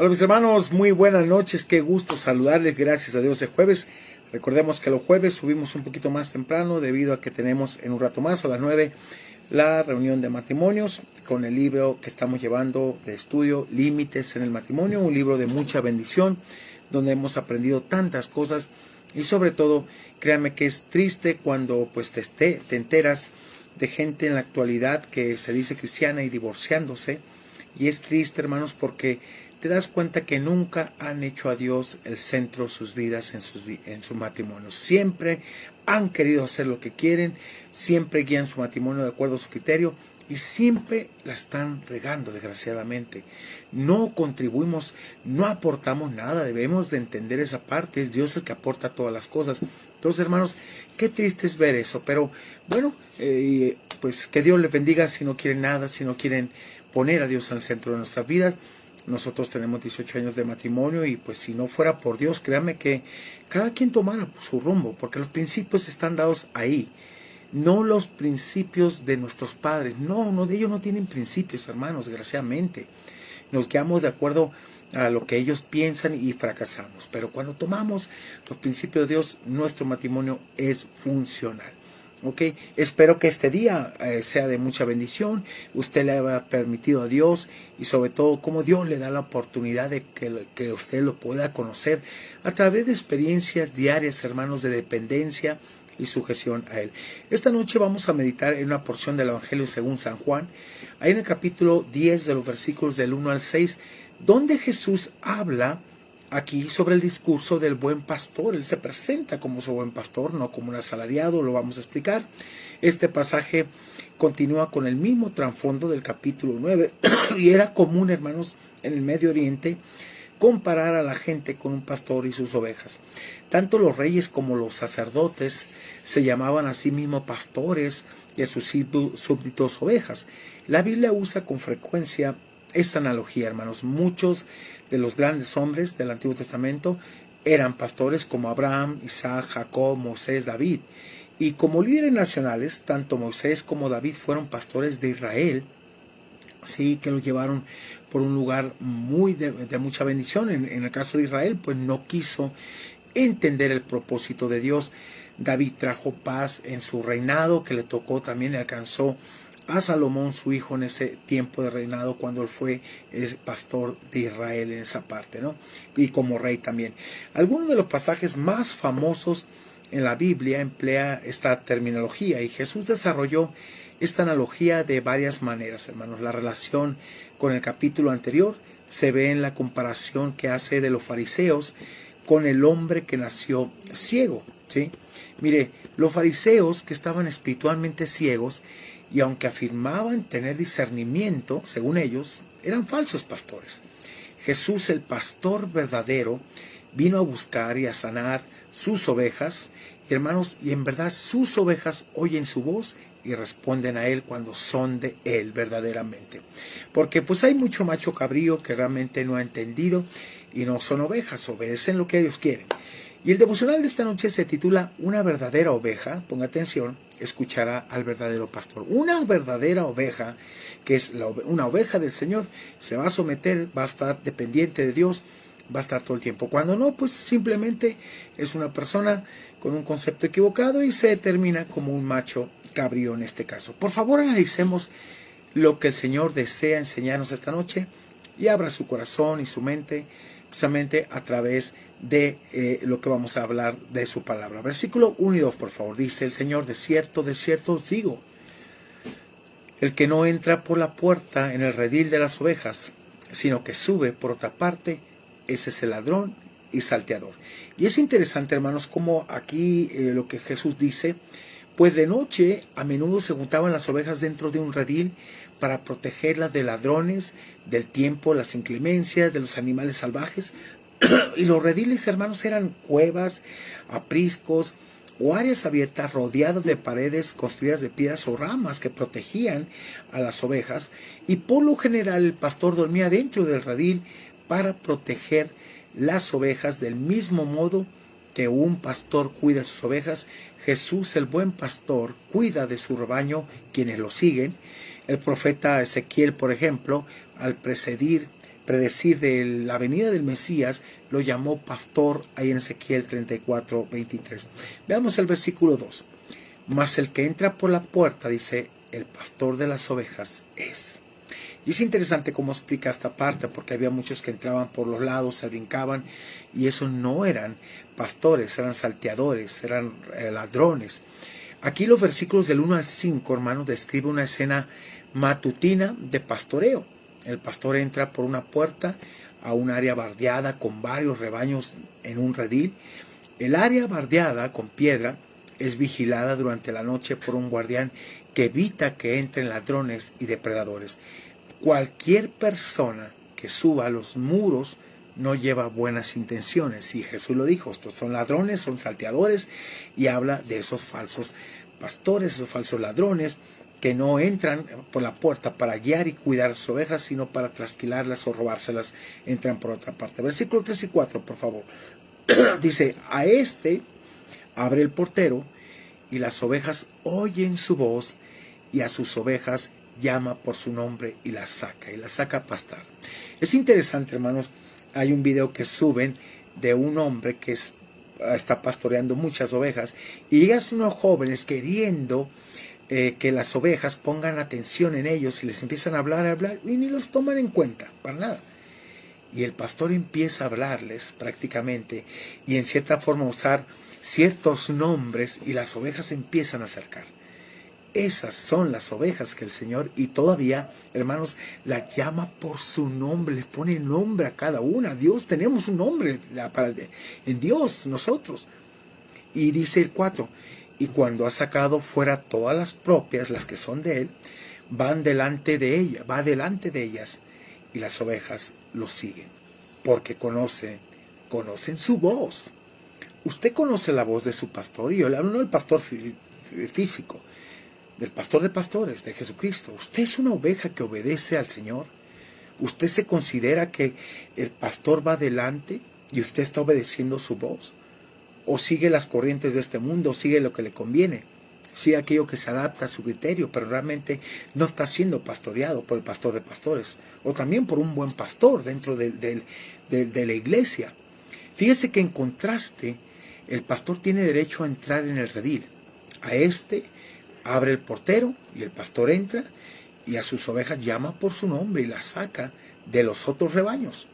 Hola mis hermanos, muy buenas noches, qué gusto saludarles, gracias a Dios es jueves. Recordemos que los jueves subimos un poquito más temprano debido a que tenemos en un rato más a las 9 la reunión de matrimonios con el libro que estamos llevando de estudio, Límites en el Matrimonio, un libro de mucha bendición donde hemos aprendido tantas cosas y sobre todo, créanme que es triste cuando pues te enteras de gente en la actualidad que se dice cristiana y divorciándose. Y es triste, hermanos, porque te das cuenta que nunca han hecho a Dios el centro de sus vidas en sus matrimonios. Siempre han querido hacer lo que quieren, siempre guían su matrimonio de acuerdo a su criterio y siempre la están regando, desgraciadamente. No contribuimos, no aportamos nada, debemos de entender esa parte, es Dios el que aporta todas las cosas. Entonces, hermanos, qué triste es ver eso, pero bueno, pues que Dios les bendiga si no quieren nada, si no quieren poner a Dios en el centro de nuestras vidas. Nosotros tenemos 18 años de matrimonio y pues si no fuera por Dios, créanme que cada quien tomara su rumbo, porque los principios están dados ahí, no los principios de nuestros padres. No, ellos no tienen principios, hermanos, desgraciadamente. Nos guiamos de acuerdo a lo que ellos piensan y fracasamos. Pero cuando tomamos los principios de Dios, nuestro matrimonio es funcional. ¿Ok? Espero que este día sea de mucha bendición, usted le haya permitido a Dios y sobre todo cómo Dios le da la oportunidad de que usted lo pueda conocer a través de experiencias diarias, hermanos, de dependencia y sujeción a Él. Esta noche vamos a meditar en una porción del Evangelio según San Juan, ahí en el capítulo 10 de los versículos del 1 al 6, donde Jesús habla aquí sobre el discurso del buen pastor. Él se presenta como su buen pastor, no como un asalariado, lo vamos a explicar. Este pasaje continúa con el mismo trasfondo del capítulo 9 y era común, hermanos, en el Medio Oriente comparar a la gente con un pastor y sus ovejas. Tanto los reyes como los sacerdotes se llamaban a sí mismos pastores y a sus súbditos ovejas. La Biblia usa con frecuencia esta analogía, hermanos. Muchos de los grandes hombres del Antiguo Testamento eran pastores como Abraham, Isaac, Jacob, Moisés, David. Y como líderes nacionales, tanto Moisés como David fueron pastores de Israel, sí, que los llevaron por un lugar muy de mucha bendición. En el caso de Israel, pues no quiso entender el propósito de Dios. David trajo paz en su reinado, que le tocó también, le alcanzó a Salomón, su hijo, en ese tiempo de reinado, cuando él fue pastor de Israel en esa parte, ¿no? Y como rey también. Algunos de los pasajes más famosos en la Biblia emplea esta terminología y Jesús desarrolló esta analogía de varias maneras, hermanos. La relación con el capítulo anterior se ve en la comparación que hace de los fariseos con el hombre que nació ciego, ¿sí? Mire, los fariseos que estaban espiritualmente ciegos y aunque afirmaban tener discernimiento, según ellos, eran falsos pastores. Jesús, el pastor verdadero, vino a buscar y a sanar sus ovejas, y hermanos, y en verdad sus ovejas oyen su voz y responden a Él cuando son de Él verdaderamente. Porque pues hay mucho macho cabrío que realmente no ha entendido y no son ovejas, obedecen lo que ellos quieren. Y el devocional de esta noche se titula Una verdadera oveja, ponga atención, escuchará al verdadero pastor. Una verdadera oveja, que es una oveja del Señor, se va a someter, va a estar dependiente de Dios, va a estar todo el tiempo. Cuando no, pues simplemente es una persona con un concepto equivocado y se determina como un macho cabrío en este caso. Por favor, analicemos lo que el Señor desea enseñarnos esta noche y abra su corazón y su mente precisamente a través de lo que vamos a hablar de su palabra. Versículo 1 y 2, por favor. Dice el Señor: de cierto os digo, el que no entra por la puerta en el redil de las ovejas, sino que sube por otra parte, ese es el ladrón y salteador. Y es interesante, hermanos, como aquí lo que Jesús dice, pues de noche a menudo se juntaban las ovejas dentro de un redil para protegerlas de ladrones, del tiempo, las inclemencias, de los animales salvajes. Y los rediles, hermanos, eran cuevas, apriscos o áreas abiertas rodeadas de paredes construidas de piedras o ramas que protegían a las ovejas. Y por lo general el pastor dormía dentro del redil para proteger las ovejas del mismo modo que un pastor cuida sus ovejas. Jesús, el buen pastor, cuida de su rebaño, quienes lo siguen. El profeta Ezequiel, por ejemplo, al predecir de la venida del Mesías, lo llamó pastor ahí en Ezequiel 34:23. Veamos el versículo 2. Mas el que entra por la puerta, dice, el pastor de las ovejas es. Y es interesante cómo explica esta parte, porque había muchos que entraban por los lados, se brincaban, y esos no eran pastores, eran salteadores, eran ladrones. Aquí los versículos del 1 al 5, hermanos, describe una escena matutina de pastoreo. El pastor entra por una puerta a un área bardeada con varios rebaños en un redil. El área bardeada con piedra es vigilada durante la noche por un guardián que evita que entren ladrones y depredadores. Cualquier persona que suba a los muros no lleva buenas intenciones. Y Jesús lo dijo, estos son ladrones, son salteadores, y habla de esos falsos pastores, esos falsos ladrones, que no entran por la puerta para guiar y cuidar sus ovejas, sino para trasquilarlas o robárselas, entran por otra parte. Versículo 3 y 4, por favor. Dice, a este abre el portero, y las ovejas oyen su voz, y a sus ovejas llama por su nombre y las saca a pastar. Es interesante, hermanos, hay un video que suben de un hombre que está pastoreando muchas ovejas, y llegan unos jóvenes queriendo que las ovejas pongan atención en ellos, y les empiezan a hablar, y ni los toman en cuenta, para nada. Y el pastor empieza a hablarles prácticamente, y en cierta forma usar ciertos nombres, y las ovejas empiezan a acercar. Esas son las ovejas que el Señor, y todavía, hermanos, las llama por su nombre, les pone nombre a cada una. Dios, tenemos un nombre en Dios, nosotros. Y dice el 4, y cuando ha sacado fuera todas las propias, las que son de él, va delante de ellas, y las ovejas lo siguen, porque conocen su voz. Usted conoce la voz de su pastor, y yo le hablo no del pastor físico, del pastor de pastores, de Jesucristo. Usted es una oveja que obedece al Señor. Usted se considera que el pastor va adelante y usted está obedeciendo su voz, o sigue las corrientes de este mundo, o sigue lo que le conviene, sigue aquello que se adapta a su criterio, pero realmente no está siendo pastoreado por el pastor de pastores, o también por un buen pastor dentro de la iglesia. Fíjese que en contraste, el pastor tiene derecho a entrar en el redil. A este abre el portero, y el pastor entra, y a sus ovejas llama por su nombre y las saca de los otros rebaños.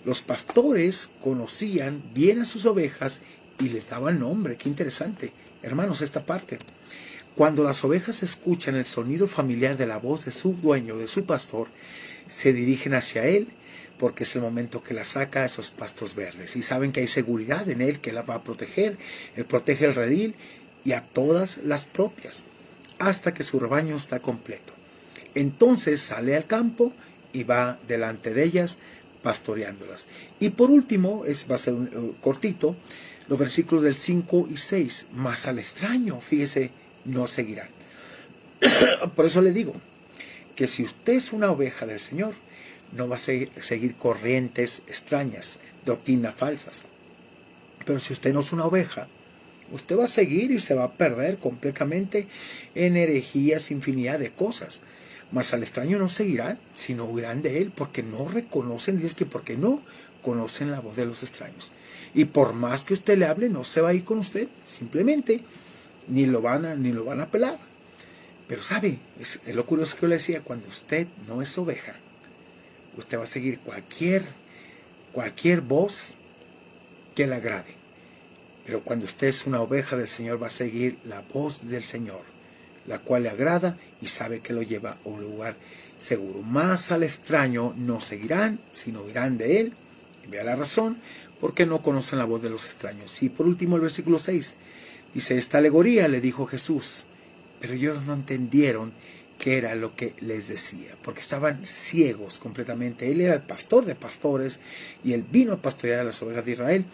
Los pastores conocían bien a sus ovejas y les daban nombre. Qué interesante, hermanos, esta parte. Cuando las ovejas escuchan el sonido familiar de la voz de su dueño, de su pastor, se dirigen hacia él, porque es el momento que la saca a esos pastos verdes, y saben que hay seguridad en él, que la va a proteger. Él protege el redil y a todas las propias, hasta que su rebaño está completo. Entonces sale al campo y va delante de ellas, pastoreándolas. Y por último, va a ser cortito, los versículos del 5 y 6, mas al extraño, fíjese, no seguirán. Por eso le digo, que si usted es una oveja del Señor, no va a seguir corrientes extrañas, doctrinas falsas. Pero si usted no es una oveja, usted va a seguir y se va a perder completamente en herejías, infinidad de cosas. Mas al extraño no seguirán, sino huirán de él, porque no reconocen, dice que porque no conocen la voz de los extraños. Y por más que usted le hable, no se va a ir con usted, simplemente ni lo van a pelar. Pero sabe, es lo curioso que yo le decía, cuando usted no es oveja, usted va a seguir cualquier voz que le agrade. Pero cuando usted es una oveja del Señor, va a seguir la voz del Señor, la cual le agrada y sabe que lo lleva a un lugar seguro. Más al extraño no seguirán, sino irán de él. Y vea la razón, porque no conocen la voz de los extraños. Y por último el versículo 6, dice, esta alegoría le dijo Jesús, pero ellos no entendieron qué era lo que les decía, porque estaban ciegos completamente. Él era el pastor de pastores, y él vino a pastorear a las ovejas de Israel,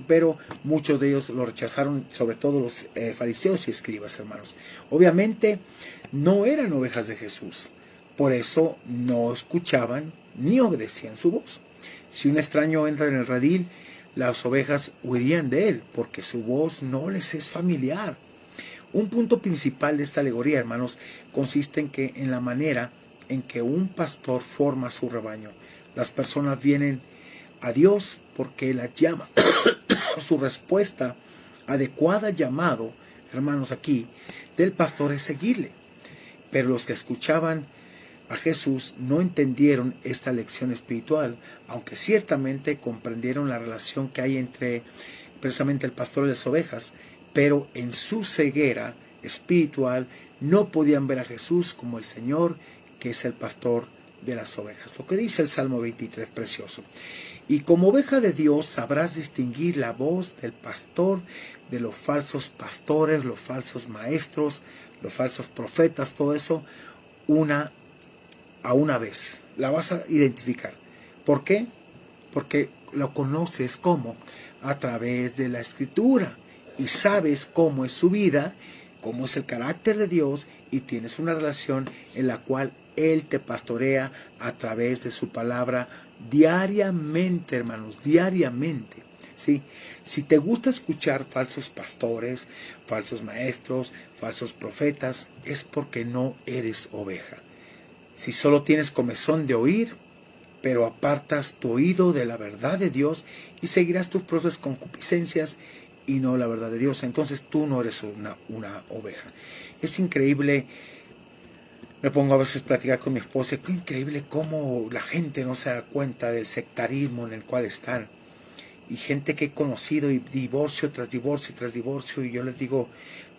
pero muchos de ellos lo rechazaron, sobre todo los fariseos y escribas, hermanos. Obviamente no eran ovejas de Jesús, por eso no escuchaban ni obedecían su voz. Si un extraño entra en el redil, las ovejas huirían de él, porque su voz no les es familiar. Un punto principal de esta alegoría, hermanos, consiste en la manera en que un pastor forma su rebaño. Las personas vienen a Dios porque Él las llama. Su respuesta adecuada llamado, hermanos, aquí, del pastor es seguirle. Pero los que escuchaban a Jesús no entendieron esta lección espiritual, aunque ciertamente comprendieron la relación que hay entre precisamente el pastor y las ovejas, pero en su ceguera espiritual no podían ver a Jesús como el Señor, que es el pastor de las ovejas. Lo que dice el Salmo 23, precioso. Y como oveja de Dios sabrás distinguir la voz del pastor de los falsos pastores, los falsos maestros, los falsos profetas, todo eso, a una vez. La vas a identificar. ¿Por qué? Porque lo conoces como a través de la Escritura y sabes cómo es su vida, cómo es el carácter de Dios, y tienes una relación en la cual Él te pastorea a través de su palabra diariamente, hermanos, diariamente. ¿Sí? Si te gusta escuchar falsos pastores, falsos maestros, falsos profetas, es porque no eres oveja. Si solo tienes comezón de oír, pero apartas tu oído de la verdad de Dios y seguirás tus propias concupiscencias y no la verdad de Dios, entonces tú no eres una oveja. Es increíble, me pongo a veces a platicar con mi esposa, qué increíble cómo la gente no se da cuenta del sectarismo en el cual están. Y gente que he conocido, y divorcio tras divorcio tras divorcio, y yo les digo,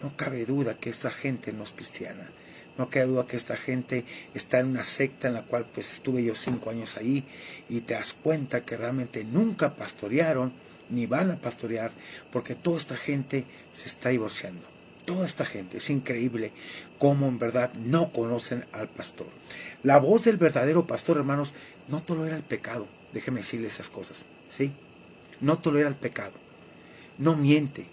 no cabe duda que esta gente no es cristiana. No cabe duda que esta gente está en una secta en la cual pues estuve yo 5 años ahí, y te das cuenta que realmente nunca pastorearon, ni van a pastorear, porque toda esta gente se está divorciando. Toda esta gente, es increíble cómo en verdad no conocen al pastor. La voz del verdadero pastor, hermanos, no tolera el pecado. Déjeme decirle esas cosas, ¿sí? No tolera el pecado, no miente,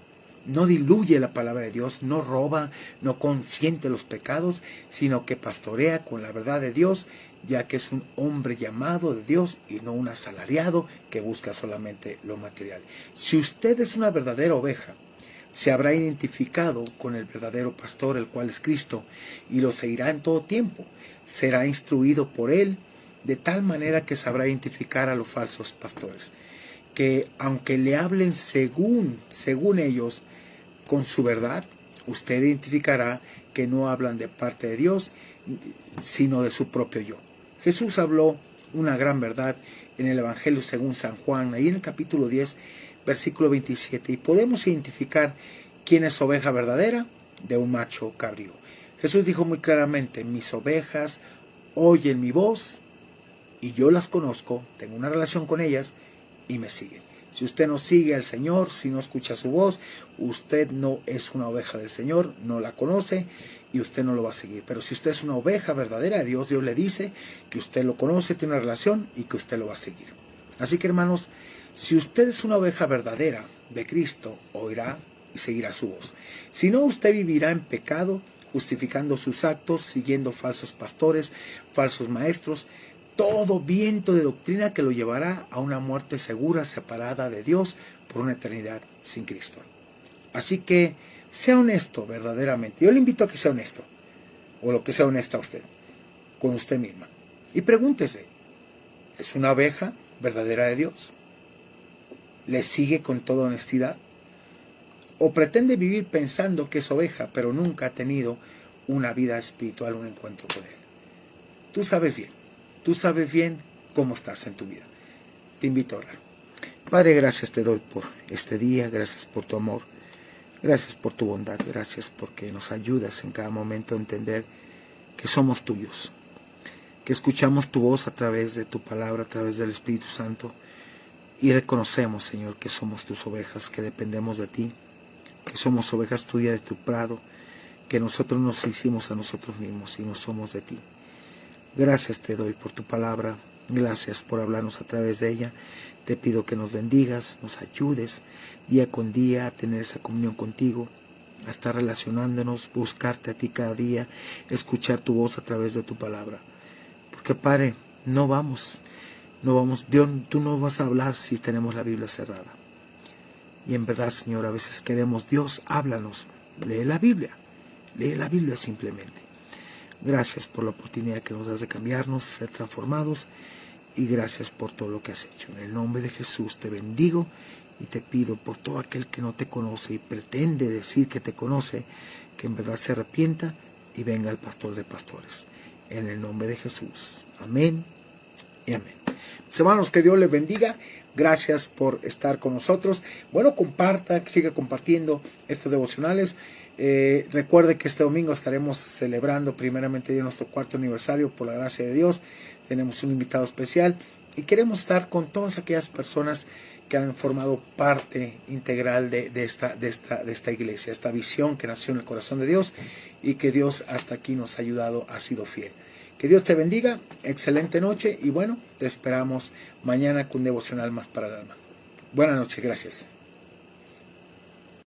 no diluye la palabra de Dios, no roba, no consiente los pecados, sino que pastorea con la verdad de Dios, ya que es un hombre llamado de Dios y no un asalariado que busca solamente lo material. Si usted es una verdadera oveja, se habrá identificado con el verdadero pastor, el cual es Cristo, y lo seguirá en todo tiempo. Será instruido por Él, de tal manera que sabrá identificar a los falsos pastores, que aunque le hablen según ellos con su verdad, usted identificará que no hablan de parte de Dios, sino de su propio yo. Jesús habló una gran verdad en el Evangelio según San Juan, ahí en el capítulo 10, versículo 27, y podemos identificar quién es oveja verdadera de un macho cabrío. Jesús dijo muy claramente, mis ovejas oyen mi voz y yo las conozco, tengo una relación con ellas, y me siguen. Si usted no sigue al Señor, si no escucha su voz, usted no es una oveja del Señor, no la conoce y usted no lo va a seguir. Pero si usted es una oveja verdadera de Dios, Dios le dice que usted lo conoce, tiene una relación y que usted lo va a seguir. Así que, hermanos, si usted es una oveja verdadera de Cristo, oirá y seguirá su voz. Si no, usted vivirá en pecado, justificando sus actos, siguiendo falsos pastores, falsos maestros, todo viento de doctrina que lo llevará a una muerte segura, separada de Dios por una eternidad sin Cristo. Así que sea honesto verdaderamente. Yo le invito a que sea honesto, o lo que sea honesta a usted, con usted misma. Y pregúntese, ¿es una oveja verdadera de Dios? ¿Le sigue con toda honestidad? ¿O pretende vivir pensando que es oveja, pero nunca ha tenido una vida espiritual, un encuentro con Él? Tú sabes bien. Tú sabes bien cómo estás en tu vida. Te invito a orar. Padre, gracias te doy por este día, gracias por tu amor, gracias por tu bondad, gracias porque nos ayudas en cada momento a entender que somos tuyos, que escuchamos tu voz a través de tu palabra, a través del Espíritu Santo, y reconocemos, Señor, que somos tus ovejas, que dependemos de ti, que somos ovejas tuyas de tu prado, que nosotros nos hicimos a nosotros mismos y no somos de ti. Gracias te doy por tu palabra, gracias por hablarnos a través de ella. Te pido que nos bendigas, nos ayudes día con día a tener esa comunión contigo, a estar relacionándonos, buscarte a ti cada día, escuchar tu voz a través de tu palabra. Porque Padre, no vamos, Dios, tú no vas a hablar si tenemos la Biblia cerrada. Y en verdad, Señor, a veces queremos, Dios, háblanos, lee la Biblia simplemente. Gracias por la oportunidad que nos das de cambiarnos, ser transformados y gracias por todo lo que has hecho. En el nombre de Jesús te bendigo y te pido por todo aquel que no te conoce y pretende decir que te conoce, que en verdad se arrepienta y venga el pastor de pastores. En el nombre de Jesús. Amén y amén. Mis hermanos, que Dios les bendiga. Gracias por estar con nosotros. Bueno, comparta, siga compartiendo estos devocionales. Recuerde que este domingo estaremos celebrando primeramente nuestro 4º aniversario por la gracia de Dios. Tenemos un invitado especial y queremos estar con todas aquellas personas que han formado parte integral de esta iglesia, esta visión que nació en el corazón de Dios y que Dios hasta aquí nos ha ayudado, ha sido fiel. Que Dios te bendiga, excelente noche y bueno, te esperamos mañana con un devocional más para el alma. Buenas noches, gracias.